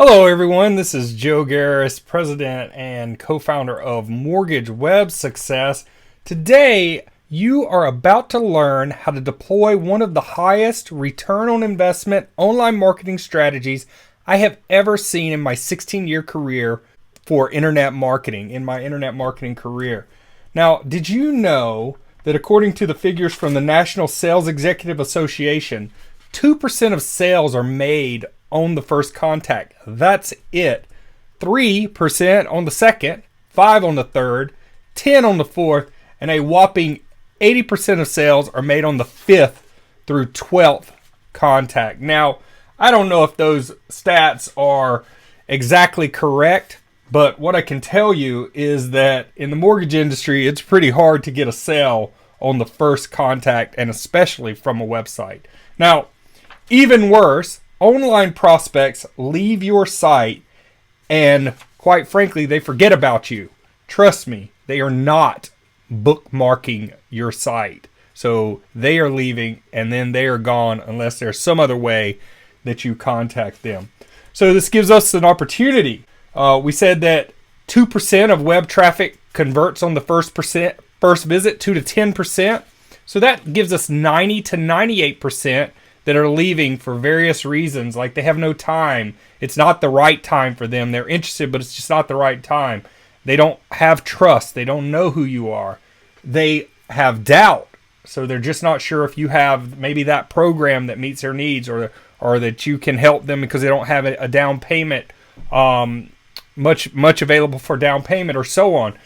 Hello, everyone. This is Joe Garris, president and co-founder of Mortgage Web Success. Today, you are about to learn how to deploy one of the highest return on investment online marketing strategies I have ever seen in my 16-year career for internet marketing, in my internet marketing career. Now, did you know that according to the figures from the National Sales Executive Association, 2% of sales are made on the first contact? That's it. 3% on the second, 5% on the third, 10% on the fourth, and a whopping 80% of sales are made on the 5th through 12th contact. Now, I don't know if those stats are exactly correct, but what I can tell you is that in the mortgage industry, it's pretty hard to get a sale on the first contact, and especially from a website. Now, even worse, online prospects leave your site and, quite frankly, they forget about you. Trust me, they are not bookmarking your site. So they are leaving and then they are gone unless there's some other way that you contact them. So this gives us an opportunity. We said that 2% of web traffic converts on the first visit, 2 to 10%. So that gives us 90 to 98% that are leaving for various reasons, like they have no time. It's not the right time for them. They're interested, but it's just not the right time. They don't have trust. They don't know who you are. They have doubt, so they're just not sure if you have maybe that program that meets their needs, or that you can help them because they don't have a down payment, much available for down payment, or so on.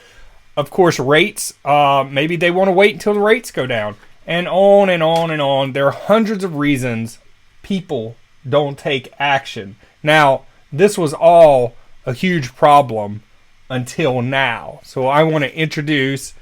Of course, rates. Maybe they want to wait until the rates go down. And on and on and on. There are hundreds of reasons people don't take action. Now, this was all a huge problem until now. So I want to introduce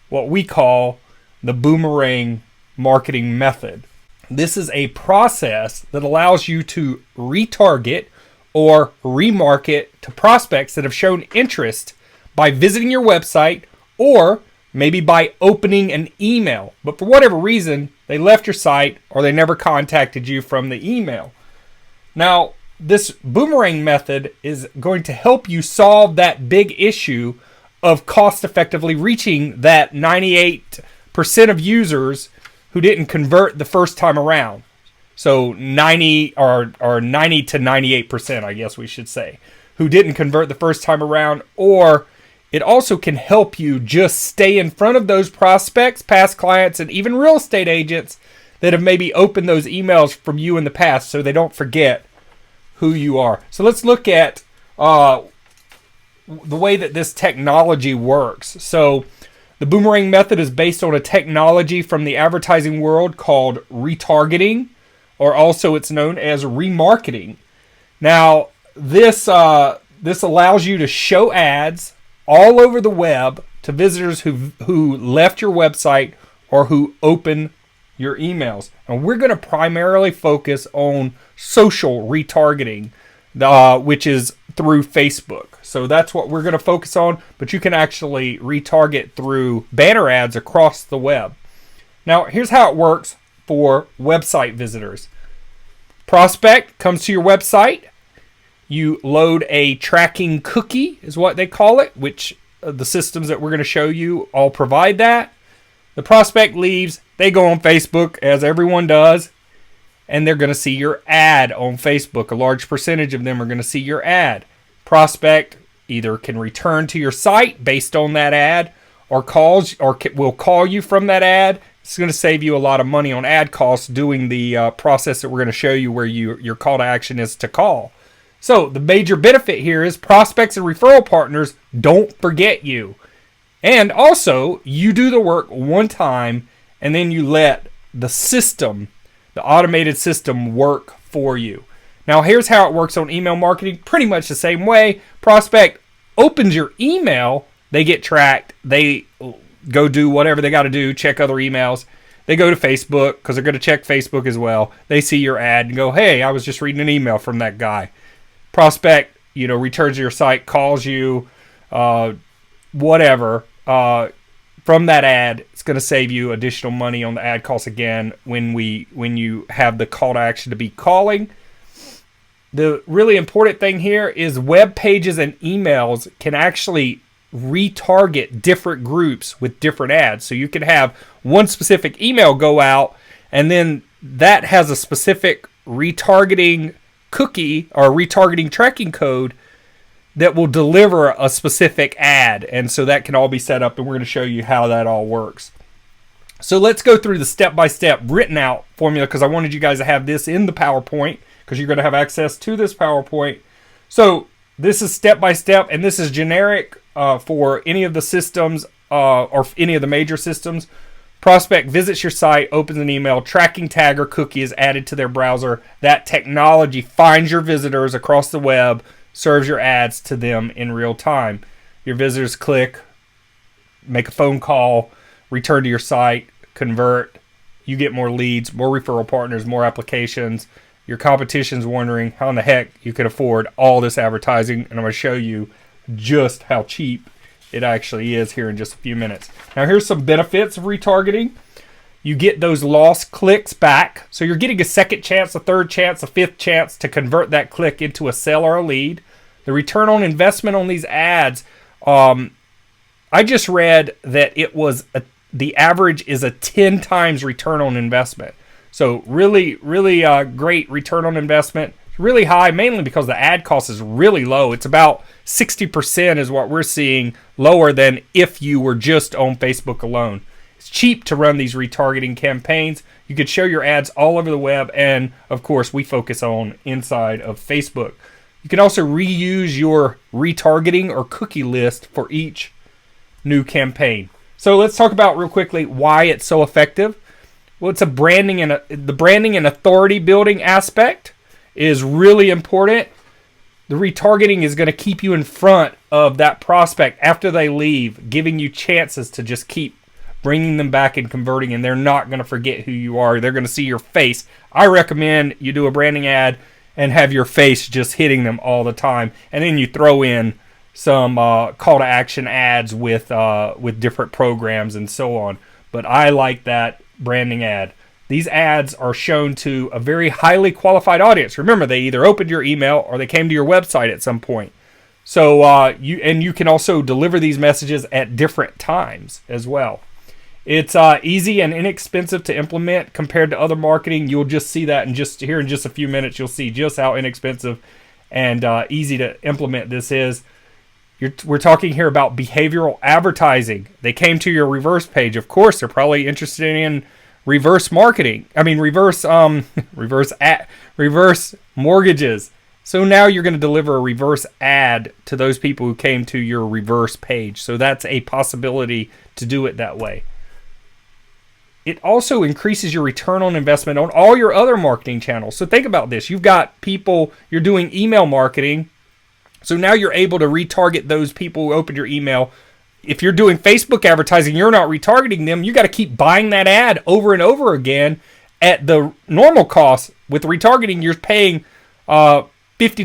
what we call the Boomerang marketing method. This is a process that allows you to retarget or remarket to prospects that have shown interest by visiting your website, or maybe by opening an email, but for whatever reason, they left your site or they never contacted you from the email. Now, this Boomerang method is going to help you solve that big issue of cost effectively reaching that 98% of users who didn't convert the first time around. So 90 to 98%, I guess we should say, who didn't convert the first time around. Or it also can help you just stay in front of those prospects, past clients, and even real estate agents that have maybe opened those emails from you in the past, so they don't forget who you are. So let's look at the way that this technology works. So the Boomerang method is based on a technology from the advertising world called retargeting, or also it's known as remarketing. Now, this allows you to show ads all over the web to visitors who left your website or who open your emails. And we're going to primarily focus on social retargeting, which is through Facebook. So that's what we're going to focus on, but you can actually retarget through banner ads across the web. Now, here's how it works for website visitors. Prospect comes to your website. You load a tracking cookie, is what they call it, which the systems that we're going to show you all provide that. The prospect leaves. They go on Facebook, as everyone does, and they're going to see your ad on Facebook. A large percentage of them are going to see your ad. Prospect either can return to your site based on that ad, or will call you from that ad. It's going to save you a lot of money on ad costs doing the process that we're going to show you, where your call to action is to call. So the major benefit here is prospects and referral partners don't forget you. And also, you do the work one time, and then you let the system, the automated system, work for you. Now, here's how it works on email marketing. Pretty much the same way. Prospect opens your email, they get tracked. They go do whatever they got to do, check other emails. They go to Facebook because they're going to check Facebook as well. They see your ad and go, hey, I was just reading an email from that guy. Prospect, returns to your site, calls you, whatever. From that ad, it's going to save you additional money on the ad costs again when you have the call to action to be calling. The really important thing here is web pages and emails can actually retarget different groups with different ads. So you can have one specific email go out, and then that has a specific retargeting cookie or retargeting tracking code that will deliver a specific ad. And so that can all be set up, and we're going to show you how that all works. So let's go through the step-by-step written out formula, because I wanted you guys to have this in the PowerPoint, because you're going to have access to this PowerPoint. So this is step-by-step, and this is generic for any of the systems or any of the major systems. Prospect visits your site, opens an email, tracking tag or cookie is added to their browser. That technology finds your visitors across the web, serves your ads to them in real time. Your visitors click, make a phone call, return to your site, convert. You get more leads, more referral partners, more applications. Your competition's wondering how in the heck you could afford all this advertising, and I'm going to show you just how cheap it actually is here in just a few minutes. Now here's some benefits of retargeting. You get those lost clicks back. So you're getting a second chance, a third chance, a fifth chance to convert that click into a sale or a lead. The return on investment on these ads, I just read that it was the average is a 10 times return on investment. So really, really great return on investment. Really high, mainly because the ad cost is really low. It's about 60% is what we're seeing, lower than if you were just on Facebook alone. It's cheap to run these retargeting campaigns. You could show your ads all over the web, and of course we focus on inside of Facebook. You can also reuse your retargeting or cookie list for each new campaign. So let's talk about real quickly why it's so effective. Well, it's the branding and authority building aspect is really important. The retargeting is going to keep you in front of that prospect after they leave, giving you chances to just keep bringing them back and converting, and they're not going to forget who you are. They're going to see your face. I recommend you do a branding ad and have your face just hitting them all the time, and then you throw in some call to action ads with different programs and so on. But I like that branding ad. These ads are shown to a very highly qualified audience. Remember, they either opened your email or they came to your website at some point. So you can also deliver these messages at different times as well. It's easy and inexpensive to implement compared to other marketing. You'll just see that in just a few minutes. You'll see just how inexpensive and easy to implement this is. We're talking here about behavioral advertising. They came to your reverse page. Of course, they're probably interested in reverse marketing. I mean, reverse mortgages. So now you're going to deliver a reverse ad to those people who came to your reverse page. So that's a possibility to do it that way. It also increases your return on investment on all your other marketing channels. So think about this. You've got people, you're doing email marketing. So now you're able to retarget those people who opened your email. If you're doing Facebook advertising, you're not retargeting them. You got to keep buying that ad over and over again at the normal cost. With retargeting, you're paying 50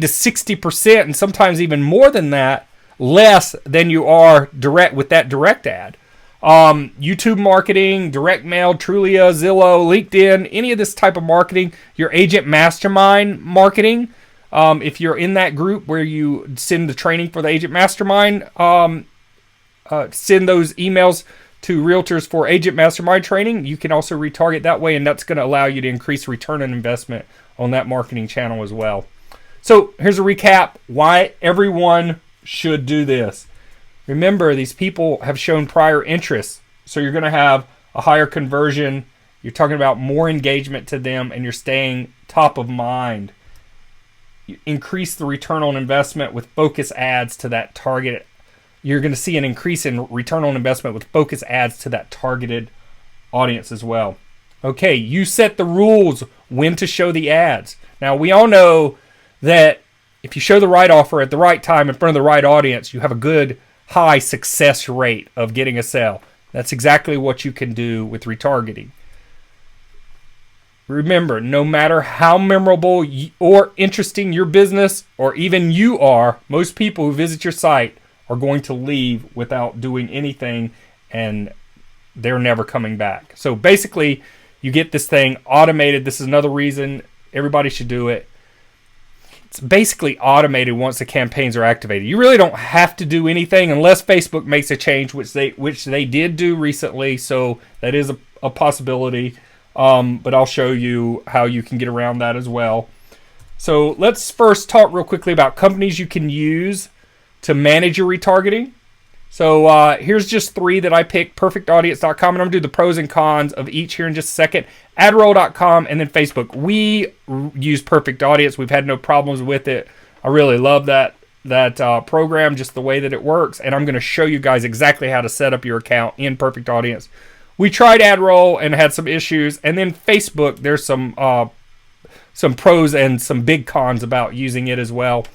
to 60%, and sometimes even more than that, less than you are direct with that direct ad. YouTube marketing, direct mail, Trulia, Zillow, LinkedIn, any of this type of marketing, your agent mastermind marketing. If you're in that group where you send the training for the agent mastermind, send those emails to realtors for agent mastermind training. You can also retarget that way, and that's going to allow you to increase return on investment on that marketing channel as well. So here's a recap why everyone should do this. Remember, these people have shown prior interest, so you're going to have a higher conversion. You're talking about more engagement to them, and you're staying top of mind. You increase the return on investment with focus ads to that target. You're going to see an increase in return on investment with focus ads to that targeted audience as well. Okay, you set the rules when to show the ads. Now, we all know that if you show the right offer at the right time in front of the right audience, you have a good high success rate of getting a sale. That's exactly what you can do with retargeting. Remember, no matter how memorable or interesting your business or even you are, most people who visit your site are going to leave without doing anything, and they're never coming back. So basically, you get this thing automated. This is another reason everybody should do it. it's basically automated once the campaigns are activated. You really don't have to do anything unless Facebook makes a change, which they did do recently. So that is a possibility. But I'll show you how you can get around that as well. So let's first talk real quickly about companies you can use to manage your retargeting. So here's just 3 that I picked: perfectaudience.com, and I'm going to do the pros and cons of each here in just a second. Adroll.com, and then Facebook. We use Perfect Audience. We've had no problems with it. I really love that program, just the way that it works, and I'm going to show you guys exactly how to set up your account in Perfect Audience. We tried Adroll and had some issues, and then Facebook, there's some pros and some big cons about using it as well.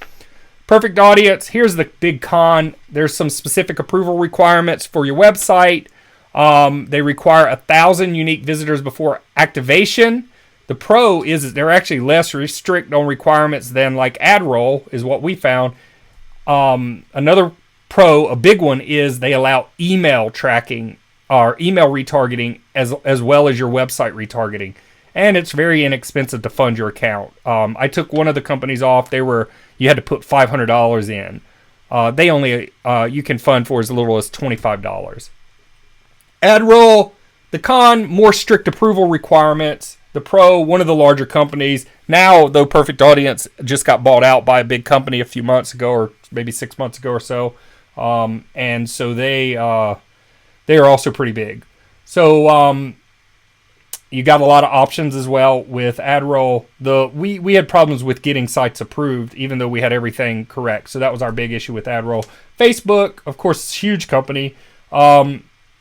Perfect Audience, here's the big con. There's some specific approval requirements for your website. They require 1,000 unique visitors before activation. The pro is they're actually less strict on requirements than like Adroll, is what we found. Another pro, a big one, is they allow email tracking or email retargeting as well as your website retargeting. And it's very inexpensive to fund your account. I took one of the companies off. You had to put $500 in. They only you can fund for as little as $25. Adroll, the con, more strict approval requirements. The pro, one of the larger companies. Now, though, Perfect Audience just got bought out by a big company a few months ago, or maybe 6 months ago or so. And so they are also pretty big. So you got a lot of options as well with Adroll. We had problems with getting sites approved, even though we had everything correct. So that was our big issue with Adroll. Facebook, of course, huge company.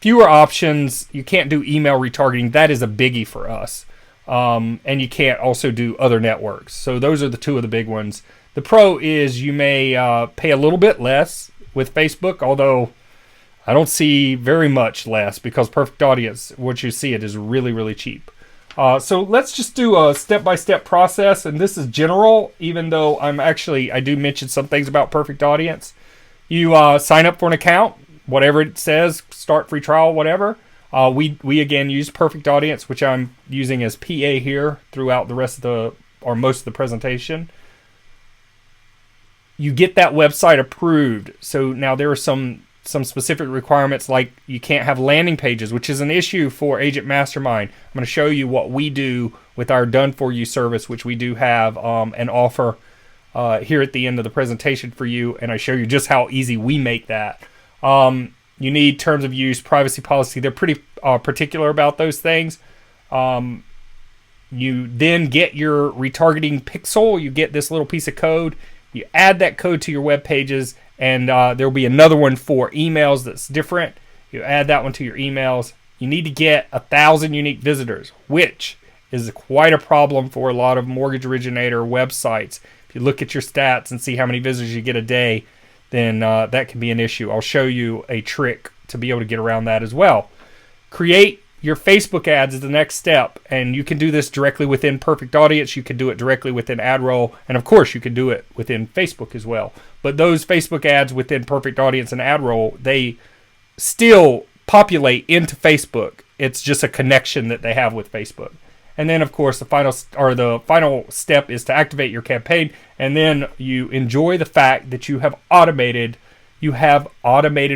Fewer options. You can't do email retargeting. That is a biggie for us. And you can't also do other networks. So those are the 2 of the big ones. The pro is you may pay a little bit less with Facebook, although I don't see very much less, because Perfect Audience, what you see, it is really, really cheap. So let's just do a step-by-step process, and this is general, even though I do mention some things about Perfect Audience. You sign up for an account, whatever it says, start free trial, whatever. We again use Perfect Audience, which I'm using as PA here throughout the rest of most of the presentation. You get that website approved. So now there are some specific requirements, like you can't have landing pages, which is an issue for Agent Mastermind. I'm going to show you what we do with our Done For You service, which we do have an offer here at the end of the presentation for you, and I show you just how easy we make that. You need terms of use, privacy policy. They're pretty particular about those things. You then get your retargeting pixel. You get this little piece of code. You add that code to your web pages, and there will be another one for emails that's different. You add that one to your emails. You need to get 1,000 unique visitors, which is quite a problem for a lot of mortgage originator websites. If you look at your stats and see how many visitors you get a day, then that can be an issue. I'll show you a trick to be able to get around that as well. Create your Facebook ads is the next step, and you can do this directly within Perfect Audience. You can do it directly within Adroll, and of course you can do it within Facebook as well. But those Facebook ads within Perfect Audience and Adroll, they still populate into Facebook. It's just a connection that they have with Facebook. And then, of course, the final step is to activate your campaign, and then you enjoy the fact that you have automated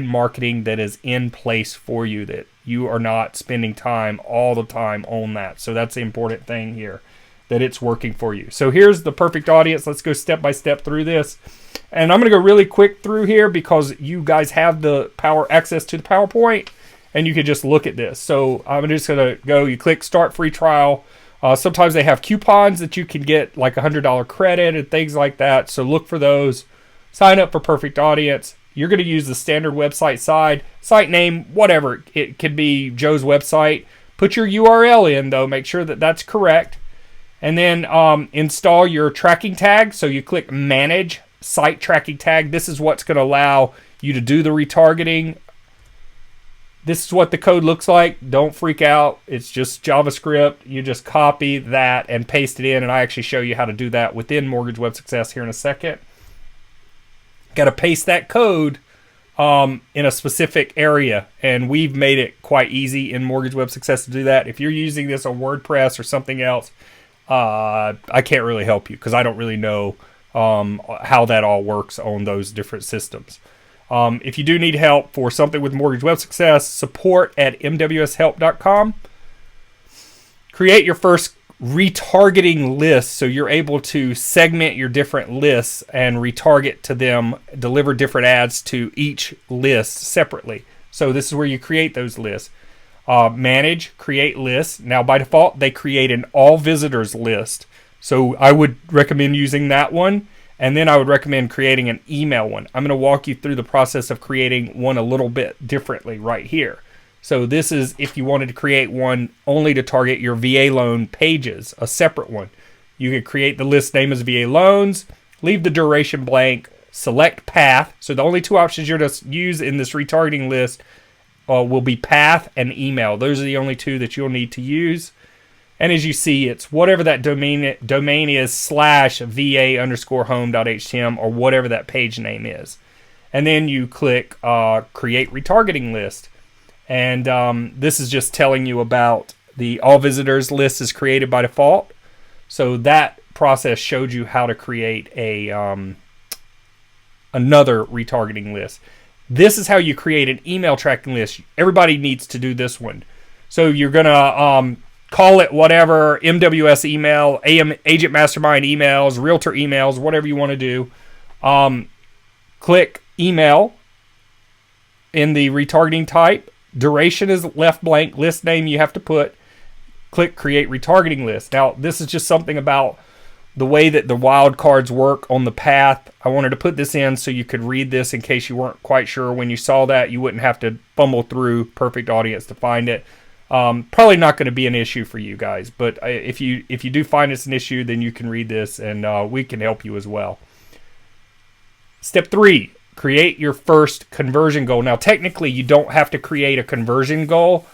marketing that is in place for you, that you are not spending time all the time on that. So that's the important thing here, that it's working for you. So here's the Perfect Audience. Let's go step by step through this. And I'm going to go really quick through here because you guys have the access to the PowerPoint, and you can just look at this. So I'm just going to go, you click Start Free Trial. Sometimes they have coupons that you can get, like $100 credit and things like that. So look for those. Sign up for Perfect Audience. You're going to use the standard website site name, whatever. It could be Joe's website. Put your URL in, though. Make sure that that's correct. And then install your tracking tag. So you click Manage Site Tracking Tag. This is what's going to allow you to do the retargeting. This is what the code looks like. Don't freak out. It's just JavaScript. You just copy that and paste it in. And I actually show you how to do that within Mortgage Web Success here in a second. Got to paste that code in a specific area, and we've made it quite easy in Mortgage Web Success to do that. If you're using this on WordPress or something else, I can't really help you because I don't really know how that all works on those different systems. If you do need help for something with mortgage web success, support at mwshelp.com. Create your first retargeting list, so you're able to segment your different lists and retarget to them, deliver different ads to each list separately. So this is where you create those lists. Manage, create lists. Now by default, they create an all visitors list. So I would recommend using that one. And then I would recommend creating an email one. I'm going to walk you through the process of creating one a little bit differently right here. So this is if you wanted to create one only to target your VA loan pages, a separate one. You could create the list name as VA loans, leave the duration blank, select path. So the only two options you're to use in this retargeting list will be path and email. Those are the only two that you'll need to use. And as you see, it's whatever that domain is /va_home.htm or whatever that page name is. And then you click create retargeting list. And this is just telling you about the all visitors list is created by default. So that process showed you how to create a another retargeting list. This is how you create an email tracking list. Everybody needs to do this one. So you're going to call it whatever, MWS email, Agent Mastermind emails, Realtor emails, whatever you want to do. Click email in the retargeting type. Duration is left blank. List name you have to put. Click create retargeting list. Now, this is just something about the way that the wildcards work on the path. I wanted to put this in so you could read this in case you weren't quite sure. When you saw that, you wouldn't have to fumble through perfect audience to find it. Probably not going to be an issue for you guys, but if you do find it's an issue, then you can read this and we can help you as well. Step 3, create your first conversion goal. Now, technically, you don't have to create a conversion goal,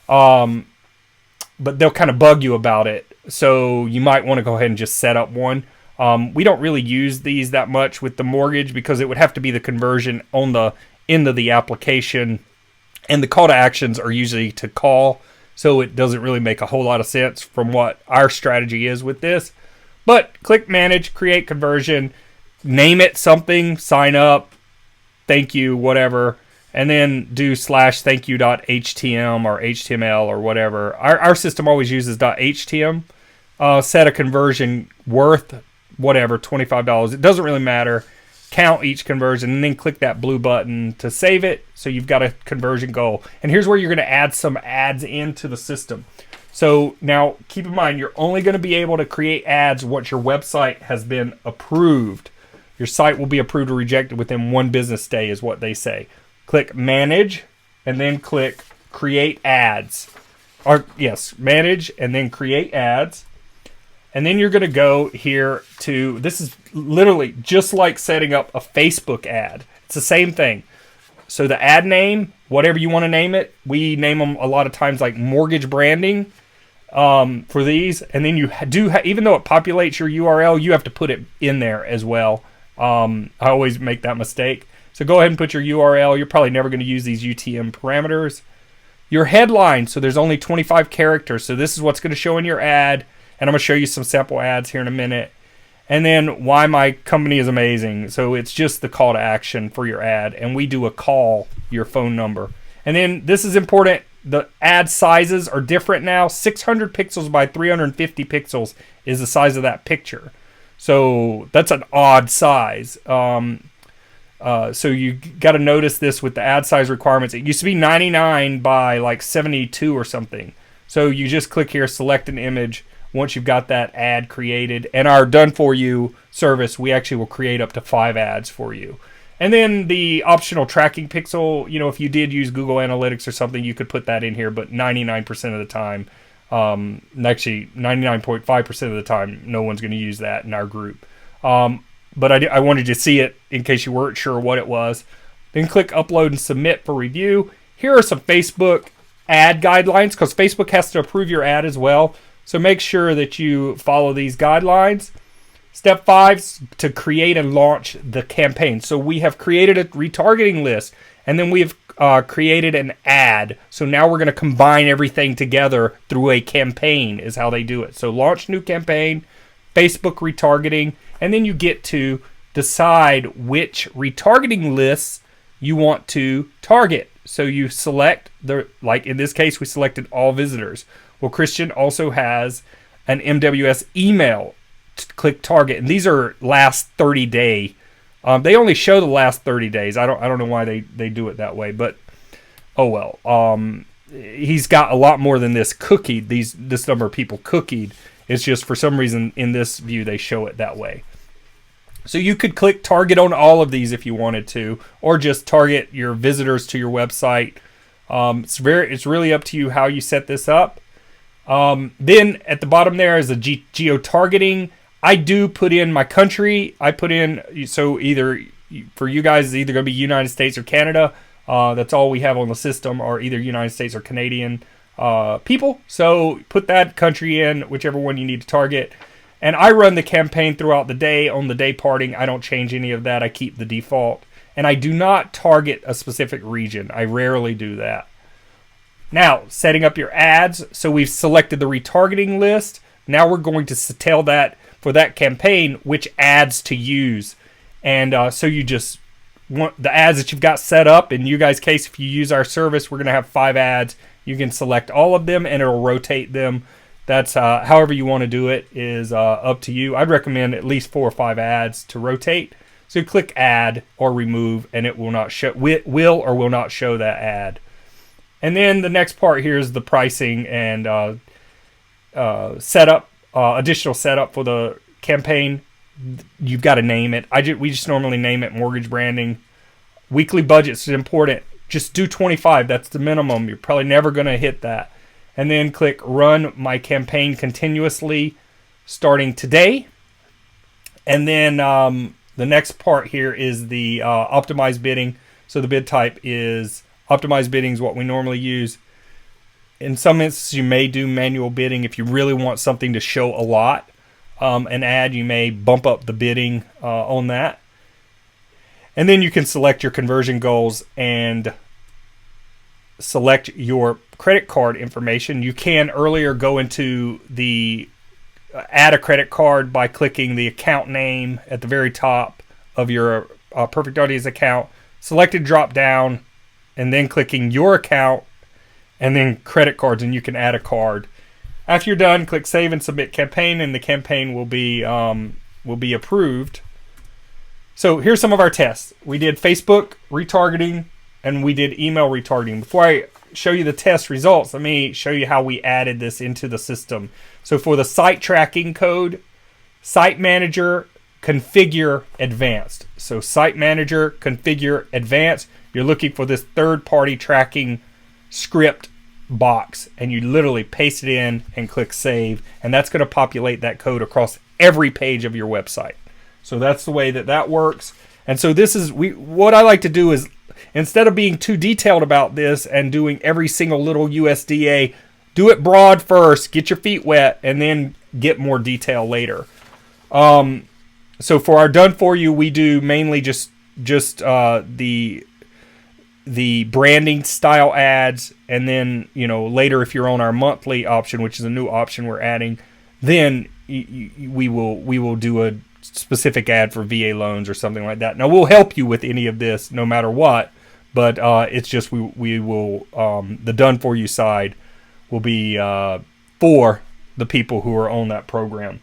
but they'll kind of bug you about it. So you might want to go ahead and just set up one. We don't really use these that much with the mortgage because it would have to be the conversion on the end of the application. And the call to actions are usually to call. So it doesn't really make a whole lot of sense from what our strategy is with this. But click manage, create conversion, name it something, sign up, thank you, whatever. And then do /thankyou.htm or HTML or whatever. Our system always uses .htm. Set a conversion worth whatever, $25. It doesn't really matter. Count each conversion and then click that blue button to save it. So you've got a conversion goal. And here's where you're going to add some ads into the system. So now keep in mind, you're only going to be able to create ads once your website has been approved. Your site will be approved or rejected within 1 business day is what they say. Click manage and then click create ads. Or yes, manage and then create ads. And then you're going to go here to, this is literally just like setting up a Facebook ad. It's the same thing. So the ad name, whatever you want to name it, we name them a lot of times like mortgage branding for these. And then you do, even though it populates your URL, you have to put it in there as well. I always make that mistake. So go ahead and put your URL. You're probably never going to use these UTM parameters. Your headline, so there's only 25 characters. So this is what's going to show in your ad. And I'm going to show you some sample ads here in a minute. And then why my company is amazing. So it's just the call to action for your ad. And we do a call, your phone number. And then this is important. The ad sizes are different now. 600 pixels by 350 pixels is the size of that picture. So that's an odd size. So you got to notice this with the ad size requirements. It used to be 99 by like 72 or something. So you just click here, select an image. Once you've got that ad created, and our done for you service, we actually will create up to 5 ads for you. And then the optional tracking pixel, you know, if you did use Google Analytics or something, you could put that in here, but 99% of the time, actually 99.5% of the time, no one's going to use that in our group. But I wanted to see it in case you weren't sure what it was. Then click upload and submit for review. Here are some Facebook ad guidelines because Facebook has to approve your ad as well. So make sure that you follow these guidelines. Step 5 is to create and launch the campaign. So we have created a retargeting list and then we've created an ad. So now we're going to combine everything together through a campaign is how they do it. So launch new campaign, Facebook retargeting. And then you get to decide which retargeting lists you want to target. So you select like in this case, we selected all visitors. Well, Christian also has an MWS email. Click target, and these are last 30 day. They only show the last 30 days. I don't know why they do it that way, but oh well. He's got a lot more than this cookied. This number of people cookied. It's just for some reason in this view they show it that way. So you could click target on all of these if you wanted to, or just target your visitors to your website. It's really up to you how you set this up. Then at the bottom there is a geo-targeting. I do put in my country. I put in, so either for you guys, it's either going to be United States or Canada. That's all we have on the system, are either United States or Canadian people. So put that country in, whichever one you need to target. And I run the campaign throughout the day. On the day parting, I don't change any of that. I keep the default. And I do not target a specific region. I rarely do that. Now, setting up your ads. So we've selected the retargeting list. Now we're going to tell that for that campaign which ads to use. And so you just want the ads that you've got set up. In you guys' case, if you use our service, we're going to have 5 ads. You can select all of them and it'll rotate them. That's however you want to do it is up to you. I'd recommend at least 4 or 5 ads to rotate. So you click add or remove and it will not show, will or will not show that ad. And then the next part here is the pricing and setup, additional setup for the campaign. You've got to name it. We just normally name it mortgage branding. Weekly budgets is important. Just do 25. That's the minimum. You're probably never going to hit that. And then click run my campaign continuously starting today. And then the next part here is the optimized bidding. So the bid type is optimized bidding is what we normally use. In some instances, you may do manual bidding if you really want something to show a lot. An ad, you may bump up the bidding on that. And then you can select your conversion goals and select your credit card information. You can earlier go into the add a credit card by clicking the account name at the very top of your Perfect Audience account, selected drop down, and then clicking your account and then credit cards, and you can add a card. After you're done, click save and submit campaign, and the campaign will be approved. So here's some of our tests. We did Facebook retargeting and we did email retargeting. Before I show you the test results, let me show you how we added this into the system. So for the site tracking code, Site Manager, configure advanced. So Site Manager, configure advanced. You're looking for this third-party tracking script box, and you literally paste it in and click save, and that's going to populate that code across every page of your website. So that's the way that works. And so this is what I like to do is, instead of being too detailed about this and doing every single little USDA, do it broad first, get your feet wet, and then get more detail later. So for our done for you, we do mainly just the branding style ads, and then later if you're on our monthly option, which is a new option we're adding, then we will do a specific ad for VA loans or something like that. Now we'll help you with any of this no matter what, but it's just we will the done for you side will be for the people who are on that program.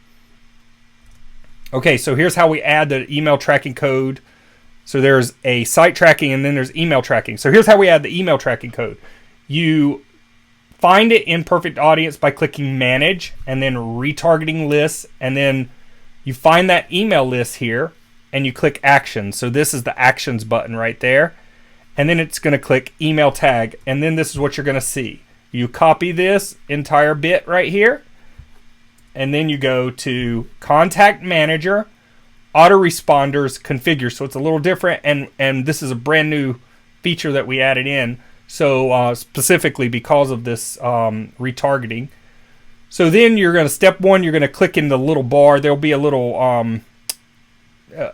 Okay, so here's how we add the email tracking code. So there's a site tracking and then there's email tracking. So here's how we add the email tracking code. You find it in Perfect Audience by clicking manage and then retargeting lists, and then you find that email list here and you click actions. So this is the actions button right there. And then it's going to click email tag, and then this is what you're going to see. You copy this entire bit right here, and then you go to Contact Manager, Autoresponders, Configure. So it's a little different, and this is a brand new feature that we added in. So specifically because of this retargeting. So then you're going to, step one, you're going to click in the little bar. There'll be a little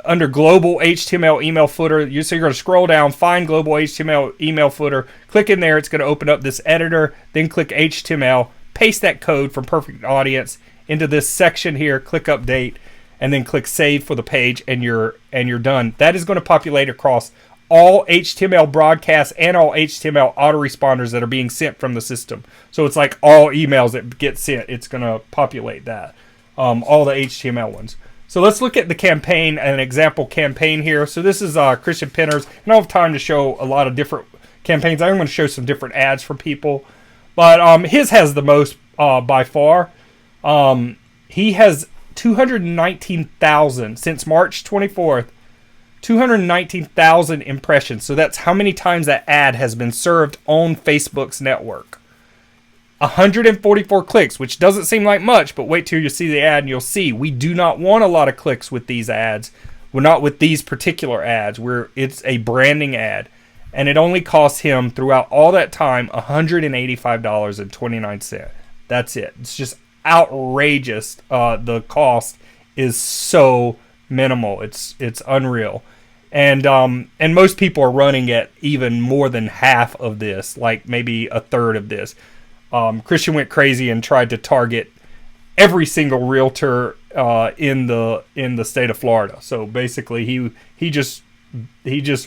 under Global HTML Email Footer. So you're going to scroll down, find Global HTML Email Footer, click in there. It's going to open up this editor. Then click HTML, paste that code from Perfect Audience into this section here, click Update, and then click save for the page, and you're done. That is going to populate across all HTML broadcasts and all HTML autoresponders that are being sent from the system. So it's like all emails that get sent, it's going to populate that, all the HTML ones. So let's look at the campaign, an example campaign here. So this is Christian Penner's. I don't have time to show a lot of different campaigns. I'm going to show some different ads for people, but his has the most by far. He has 219,000 since March 24th. 219,000 impressions. So that's how many times that ad has been served on Facebook's network. 144 clicks, which doesn't seem like much, but wait till you see the ad and you'll see we do not want a lot of clicks with these ads. We're not with these particular ads. It's a branding ad. And it only costs him throughout all that time $185.29. That's it. It's just outrageous. The cost is so minimal. It's unreal. And most people are running at even more than half of this, like maybe a third of this. Christian went crazy and tried to target every single realtor in the state of Florida. So basically he just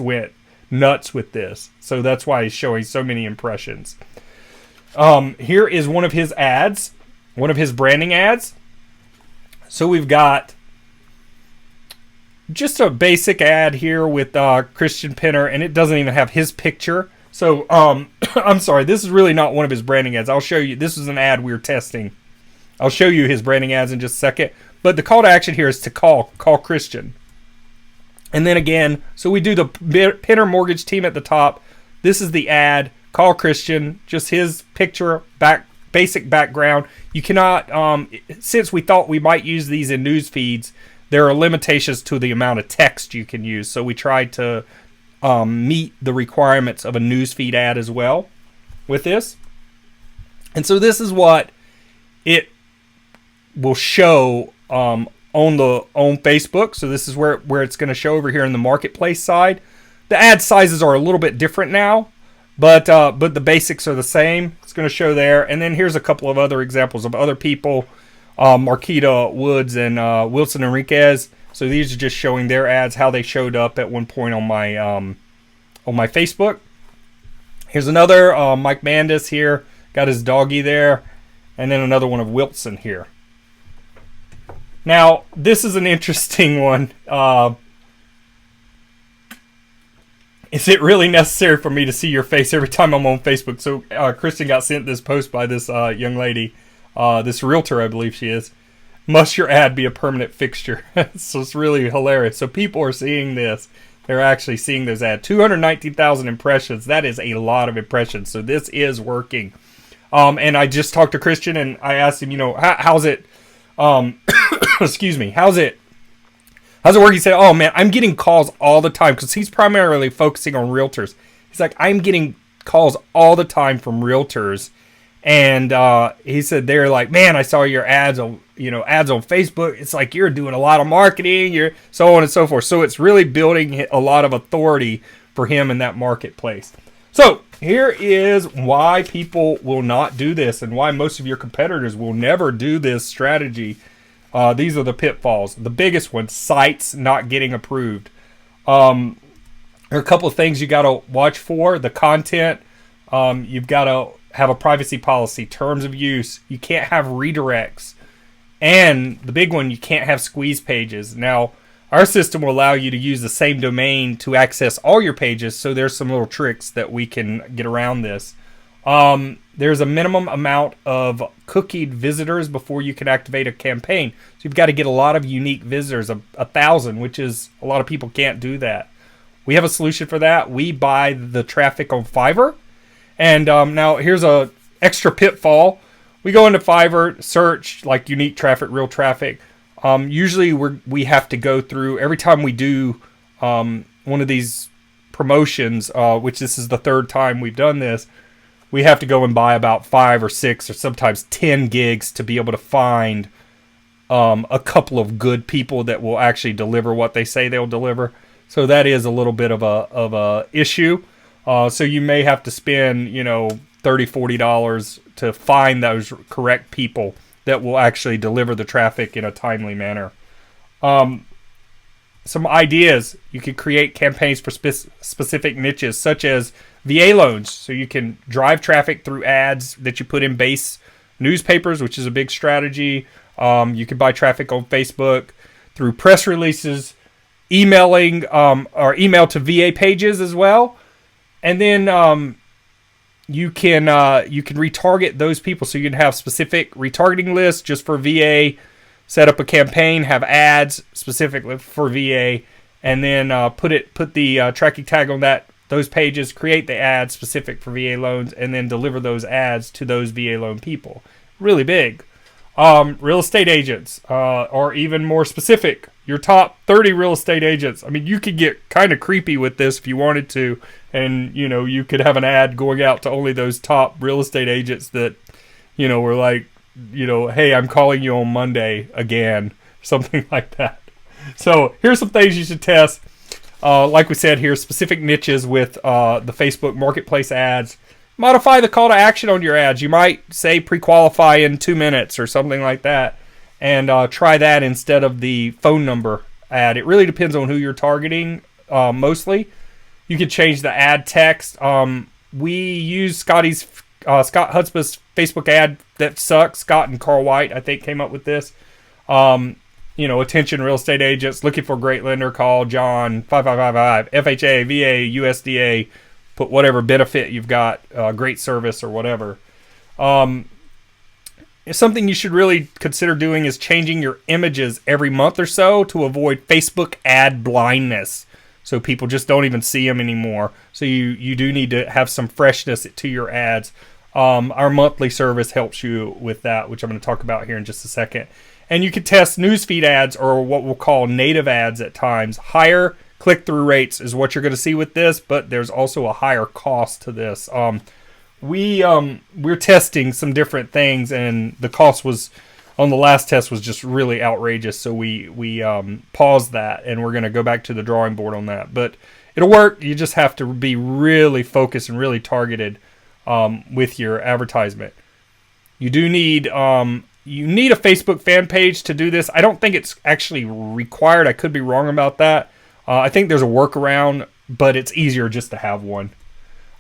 went nuts with this. So that's why he's showing so many impressions. Here is one of his ads, one of his branding ads. So we've got just a basic ad here with Christian Penner, and it doesn't even have his picture. So I'm sorry, this is really not one of his branding ads. I'll show you. This is an ad we were testing. I'll show you his branding ads in just a second. But the call to action here is to call Christian. And then again, so we do the Penner Mortgage team at the top. This is the ad. Call Christian. Just his picture, basic background. You cannot, since we thought we might use these in news feeds, there are limitations to the amount of text you can use. So we tried to meet the requirements of a newsfeed ad as well with this. And so this is what it will show on Facebook. So this is where it's going to show over here in the marketplace side. The ad sizes are a little bit different now, but the basics are the same. It's going to show there. And then here's a couple of other examples of other people. Marquita Woods and Wilson Enriquez. So these are just showing their ads, how they showed up at one point on my Facebook. Here's another Mike Mandis here, got his doggy there, and then another one of Wilson here. Now this is an interesting one. Is it really necessary for me to see your face every time I'm on Facebook? So Kristen got sent this post by this young lady. This realtor, I believe she is. Must your ad be a permanent fixture? So it's really hilarious. So people are seeing this. They're actually seeing those ads. 219,000 impressions. That is a lot of impressions. So this is working. And I just talked to Christian and I asked him, how's it, excuse me, how's it work? He said, oh man, I'm getting calls all the time because he's primarily focusing on realtors. He's like, I'm getting calls all the time from realtors. And he said they're like, man, I saw your ads on Facebook. It's like you're doing a lot of marketing, you're so on and so forth. So it's really building a lot of authority for him in that marketplace. So here is why people will not do this and why most of your competitors will never do this strategy. These are the pitfalls. The biggest one, sites not getting approved. There are a couple of things you got to watch for. The content, you've got to have a privacy policy, terms of use. You can't have redirects. And the big one, you can't have squeeze pages. Now, our system will allow you to use the same domain to access all your pages, so there's some little tricks that we can get around this. There's a minimum amount of cookied visitors before you can activate a campaign. So you've got to get a lot of unique visitors, 1,000, which is a lot of people can't do that. We have a solution for that. We buy the traffic on Fiverr. And now here's a extra pitfall. We go into Fiverr, search like unique traffic, real traffic. Usually we have to go through every time we do one of these promotions, which this is the third time we've done this. We have to go and buy about 5 or 6 or sometimes 10 gigs to be able to find a couple of good people that will actually deliver what they say they'll deliver. So that is a little bit of a issue. So you may have to spend, $30, $40 to find those correct people that will actually deliver the traffic in a timely manner. Some ideas. You could create campaigns for specific niches, such as VA loans. So you can drive traffic through ads that you put in base newspapers, which is a big strategy. You can buy traffic on Facebook through press releases, emailing, or email to VA pages as well. And then you can retarget those people. So you can have specific retargeting lists just for VA. Set up a campaign, have ads specifically for VA, and then put the tracking tag on those pages. Create the ads specific for VA loans, and then deliver those ads to those VA loan people. Really big. Real estate agents, or even more specific, your top 30 real estate agents. I mean, you could get kind of creepy with this if you wanted to, and you could have an ad going out to only those top real estate agents that were like, hey, I'm calling you on Monday again, something like that. So here's some things you should test. Like we said here, specific niches with the Facebook Marketplace ads. Modify the call to action on your ads. You might say pre-qualify in 2 minutes or something like that, and try that instead of the phone number ad. It really depends on who you're targeting mostly. You could change the ad text. We use Scott Hutzpah's Facebook ad that sucks. Scott and Carl White, I think, came up with this. Attention real estate agents looking for a great lender, call John 5555 FHA, VA, USDA. Put whatever benefit you've got, great service or whatever. Something you should really consider doing is changing your images every month or so to avoid Facebook ad blindness. So people just don't even see them anymore. So you do need to have some freshness to your ads. Our monthly service helps you with that, which I'm going to talk about here in just a second. And you can test newsfeed ads, or what we'll call native ads at times. Higher click-through rates is what you're going to see with this, but there's also a higher cost to this. We're testing some different things, and the cost was on the last test was just really outrageous. So we paused that, and we're going to go back to the drawing board on that. But it'll work. You just have to be really focused and really targeted with your advertisement. You do need a Facebook fan page to do this. I don't think it's actually required. I could be wrong about that. I think there's a workaround, but it's easier just to have one.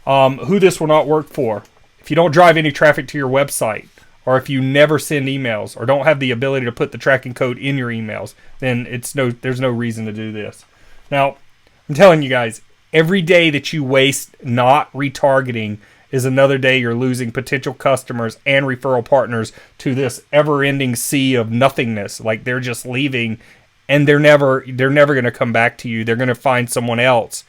Who this will not work for: if you don't drive any traffic to your website, or if you never send emails, or don't have the ability to put the tracking code in your emails, then there's no reason to do this. Now, I'm telling you guys, every day that you waste not retargeting is another day you're losing potential customers and referral partners to this ever-ending sea of nothingness. Like, they're just leaving, and they're never going to come back to you. They're going to find someone else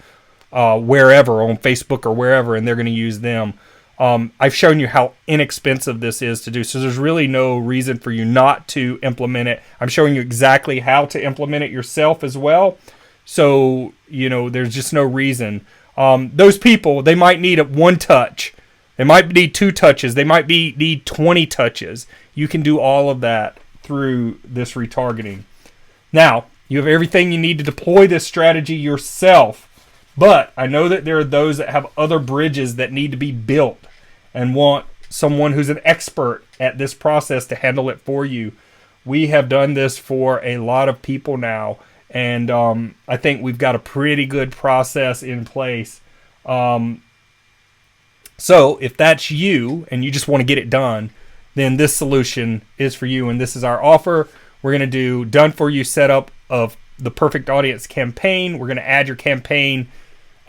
wherever, on Facebook or wherever, and they're going to use them. I've shown you how inexpensive this is to do, so there's really no reason for you not to implement it. I'm showing you exactly how to implement it yourself as well. So, there's just no reason. Those people, they might need one touch. They might need 2 touches. They might need 20 touches. You can do all of that through this retargeting. Now, you have everything you need to deploy this strategy yourself. But I know that there are those that have other bridges that need to be built and want someone who's an expert at this process to handle it for you. We have done this for a lot of people now. And I think we've got a pretty good process in place. So if that's you and you just want to get it done, then this solution is for you. And this is our offer. We're going to do done-for-you setup of the perfect audience campaign. We're going to add your campaign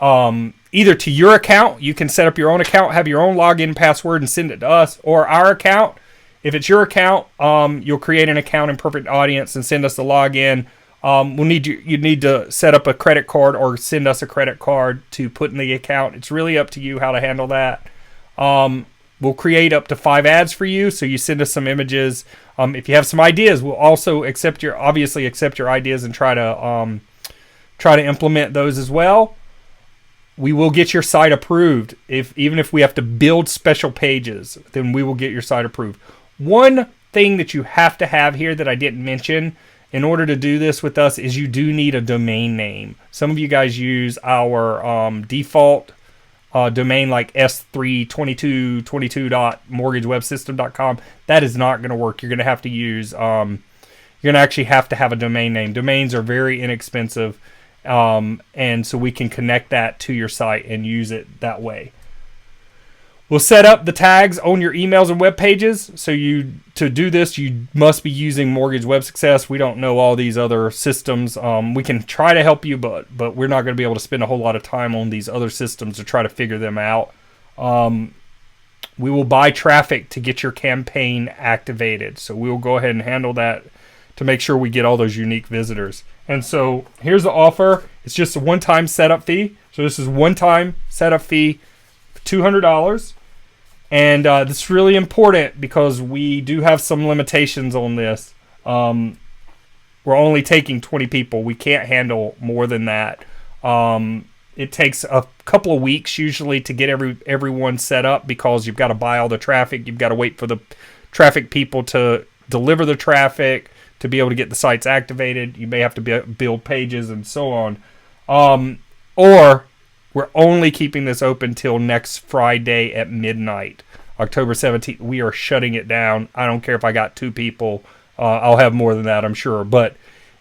either to your account. You can set up your own account, have your own login password, and send it to us, or our account. If it's your account, you'll create an account in Perfect Audience and send us the login. You need to set up a credit card or send us a credit card to put in the account. It's really up to you how to handle that. We'll create up to 5 ads for you, so you send us some images. If you have some ideas, we'll also accept your ideas and try to implement those as well. We will get your site approved. Even if we have to build special pages, then we will get your site approved. One thing that you have to have here that I didn't mention in order to do this with us is you do need a domain name. Some of you guys use our default domain like s32222.mortgagewebsystem.com. That is not going to work. You're going to have to use you're going to actually have to have a domain name. Domains are very inexpensive, and so we can connect that to your site and use it that way. We'll set up the tags on your emails and web pages. So to do this, you must be using Mortgage Web Success. We don't know all these other systems. We can try to help you, but we're not going to be able to spend a whole lot of time on these other systems to try to figure them out. We will buy traffic to get your campaign activated. So we will go ahead and handle that to make sure we get all those unique visitors. And so here's the offer. It's just a one-time setup fee. So this is one-time setup fee, $200. And this is really important because we do have some limitations on this. We're only taking 20 people. We can't handle more than that. It takes a couple of weeks usually to get everyone set up because you've got to buy all the traffic. You've got to wait for the traffic people to deliver the traffic to be able to get the sites activated. You may have to build pages and so on. Or we're only keeping this open till next Friday at midnight, October 17th. We are shutting it down. I don't care if I got 2 people. I'll have more than that, I'm sure. But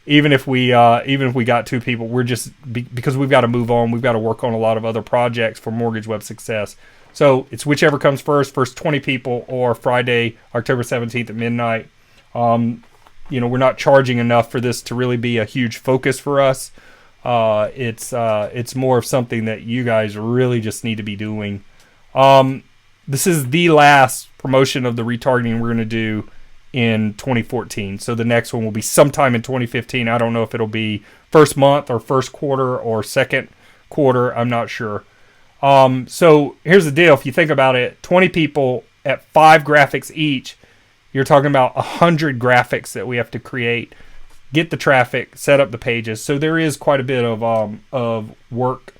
even if we got 2 people, we're just because we've got to move on. We've got to work on a lot of other projects for Mortgage Web Success. So it's whichever comes first 20 people or Friday, October 17th at midnight. We're not charging enough for this to really be a huge focus for us. It's more of something that you guys really just need to be doing. This is the last promotion of the retargeting we're going to do in 2014. So the next one will be sometime in 2015. I don't know if it'll be first month or first quarter or second quarter. I'm not sure. So here's the deal. If you think about it, 20 people at 5 graphics each, you're talking about 100 graphics that we have to create, get the traffic, set up the pages. So there is quite a bit of work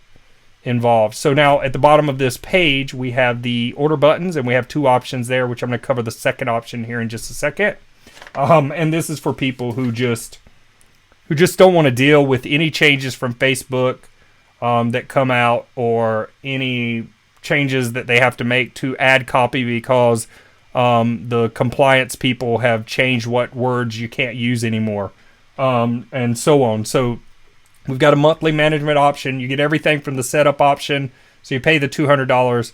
involved. So now at the bottom of this page, we have the order buttons, and we have 2 options there, which I'm going to cover the second option here in just a second. And this is for people who just don't want to deal with any changes from Facebook that come out, or any changes that they have to make to ad copy because the compliance people have changed what words you can't use anymore, and so on. So we've got a monthly management option. You get everything from the setup option. So you pay the $200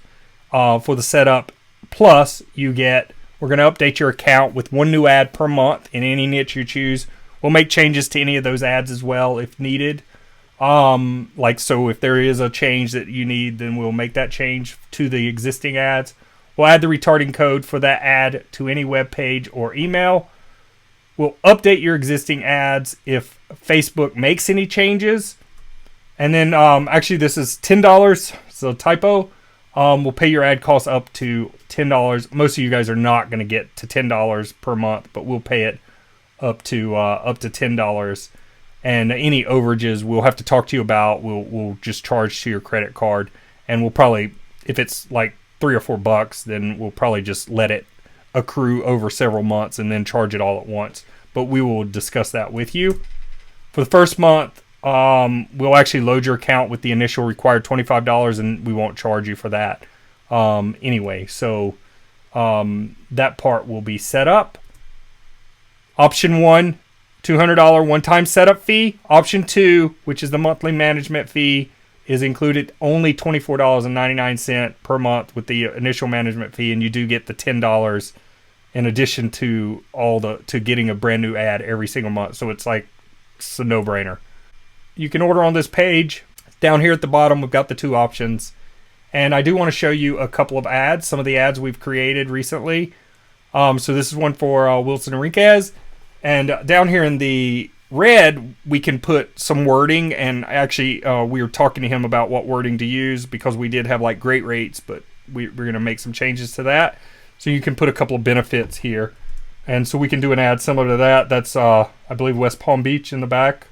for the setup. Plus, we're going to update your account with 1 new ad per month in any niche you choose. We'll make changes to any of those ads as well if needed. So if there is a change that you need, then we'll make that change to the existing ads. We'll add the retargeting code for that ad to any web page or email. We'll update your existing ads if Facebook makes any changes. And then, actually, this is $10. So typo. We'll pay your ad costs up to $10. Most of you guys are not going to get to $10 per month, but we'll pay it up to $10. And any overages we'll have to talk to you about. We'll just charge to your credit card, and we'll probably, if it's like $3 or $4, then we'll probably just let it accrue over several months and then charge it all at once. But we will discuss that with you. For the first month, we'll actually load your account with the initial required $25, and we won't charge you for that anyway. So that part will be set up. Option 1, $200 one-time setup fee. Option 2, which is the monthly management fee, is included only $24.99 per month with the initial management fee, and you do get the $10 in addition to getting a brand new ad every single month. So it's a no-brainer. You can order on this page. Down here at the bottom, we've got the 2 options, and I do want to show you a couple of ads, some of the ads we've created recently. So this is one for Wilson Enriquez, and down here in the red, we can put some wording, and actually we were talking to him about what wording to use because we did have great rates, but we're going to make some changes to that. So you can put a couple of benefits here, and so we can do an ad similar to that. That's I believe West Palm Beach in the back.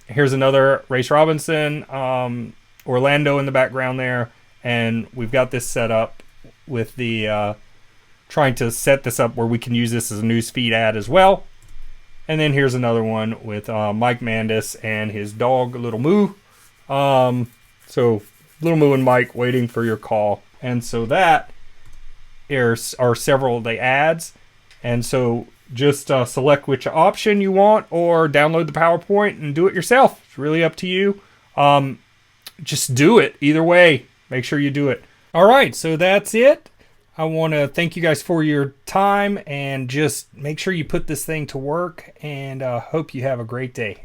Here's another, Race Robinson, Orlando in the background there, and we've got this set up with the trying to set this up where we can use this as a newsfeed ad as well. And then here's another one with Mike Mandis and his dog, Little Moo. So Little Moo and Mike waiting for your call. And so that are several of the ads. And so Just select which option you want or download the PowerPoint and do it yourself. It's really up to you. Just do it. Either way, make sure you do it. All right, so that's it. I want to thank you guys for your time and just make sure you put this thing to work, and hope you have a great day.